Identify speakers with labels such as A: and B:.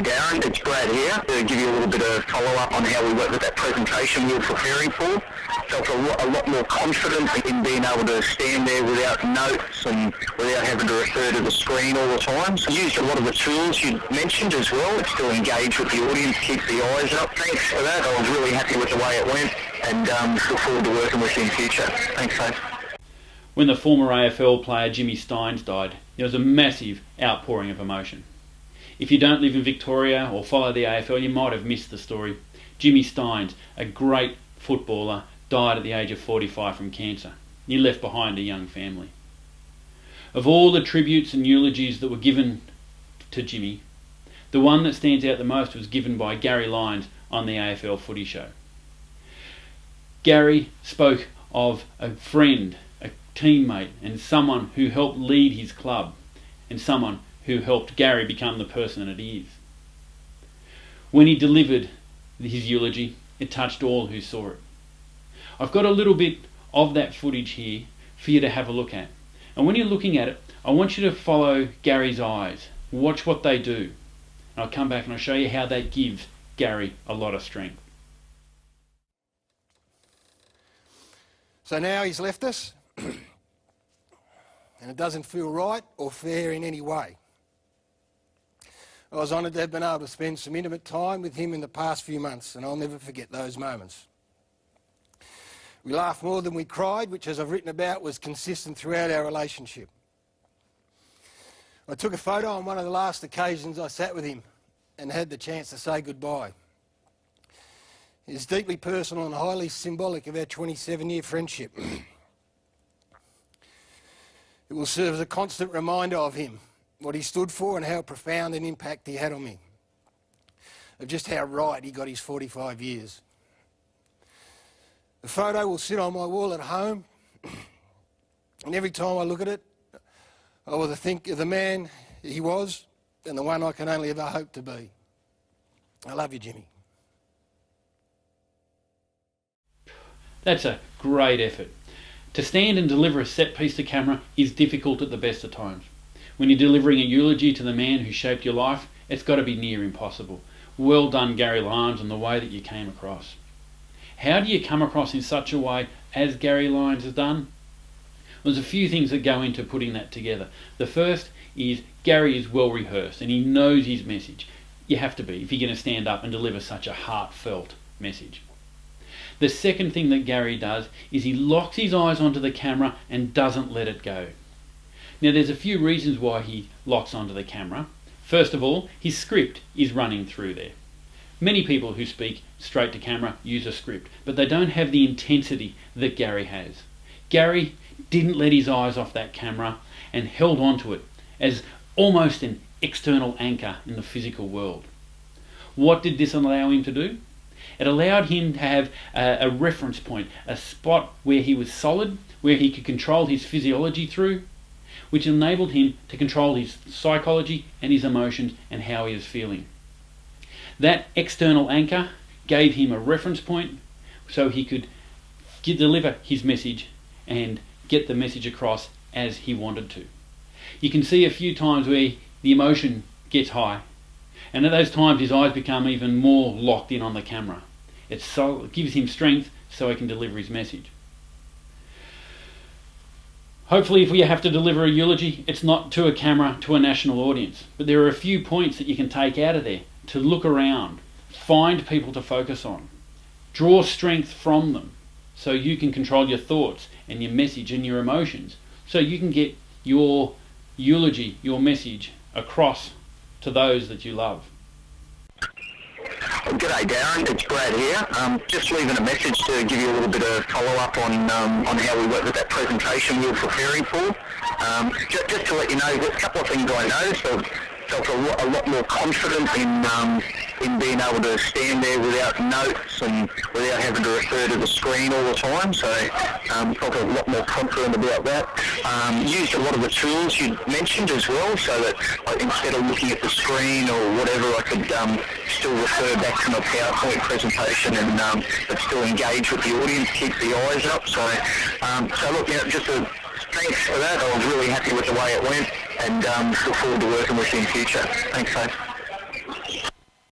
A: G'day Darren, it's Brad here to give you a little bit of follow-up on how we worked with that presentation we were preparing for. Felt a lot more confident in being able to stand there without notes and without having to refer to the screen all the time. So used a lot of the tools you mentioned as well to still engage with the audience, keep the eyes up. Thanks for that. I was really happy with the way it went and look forward to working with you in future. Thanks, mate.
B: When the former AFL player Jimmy Stynes died, there was a massive outpouring of emotion. If you don't live in Victoria or follow the AFL, you might have missed the story. Jimmy Stynes, a great footballer, died at the age of 45 from cancer. He left behind a young family. Of all the tributes and eulogies that were given to Jimmy, the one that stands out the most was given by Gary Lyons on the AFL Footy Show. Gary spoke of a friend, a teammate, and someone who helped lead his club, and someone who helped Garry become the person that he is. When he delivered his eulogy, it touched all who saw it. I've got a little bit of that footage here for you to have a look at. And when you're looking at it, I want you to follow Gary's eyes. Watch what they do. And I'll come back and I'll show you how that gives Garry a lot of strength.
C: So now he's left us, and it doesn't feel right or fair in any way. I was honoured to have been able to spend some intimate time with him in the past few months, and I'll never forget those moments. We laughed more than we cried, which, as I've written about, was consistent throughout our relationship. I took a photo on one of the last occasions I sat with him and had the chance to say goodbye. It is deeply personal and highly symbolic of our 27-year friendship. It will serve as a constant reminder of him, what he stood for and how profound an impact he had on me, of just how right he got his 45 years. The photo will sit on my wall at home, and every time I look at it, I will think of the man he was and the one I can only ever hope to be. I love you, Jimmy.
B: That's a great effort. To stand and deliver a set piece to camera is difficult at the best of times. When you're delivering a eulogy to the man who shaped your life, it's got to be near impossible. Well done, Gary Lyons, on the way that you came across. How do you come across in such a way as Gary Lyons has done? There's a few things that go into putting that together. The first is Garry is well rehearsed and he knows his message. You have to be if you're going to stand up and deliver such a heartfelt message. The second thing that Garry does is he locks his eyes onto the camera and doesn't let it go. Now there's a few reasons why he locks onto the camera. First of all, his script is running through there. Many people who speak straight to camera use a script, but they don't have the intensity that Garry has. Garry didn't let his eyes off that camera and held onto it as almost an external anchor in the physical world. What did this allow him to do? It allowed him to have a reference point, a spot where he was solid, where he could control his physiology through, which enabled him to control his psychology and his emotions and how he was feeling. That external anchor gave him a reference point so he could deliver his message and get the message across as he wanted to. You can see a few times where the emotion gets high, and at those times his eyes become even more locked in on the camera. It gives him strength so he can deliver his message. Hopefully if we have to deliver a eulogy, it's not to a camera, to a national audience. But there are a few points that you can take out of there to look around, find people to focus on, draw strength from them so you can control your thoughts and your message and your emotions so you can get your eulogy, your message across to those that you love.
A: G'day Darren, it's Brad here. Just leaving a message to give you a little bit of follow-up on how we worked with that presentation we were preparing for. Just to let you know, there's a couple of things I noticed. I felt a lot more confident in being able to stand there without notes and without having to refer to the screen all the time. So felt a lot more confident about that. Used a lot of the tools you mentioned as well, so that instead of looking at the screen or whatever, I could still refer back to my PowerPoint presentation and but still engage with the audience, keep the eyes up. So look, just thanks for that. I was really happy with the way it went and look forward to working with you in future. Thanks, mate.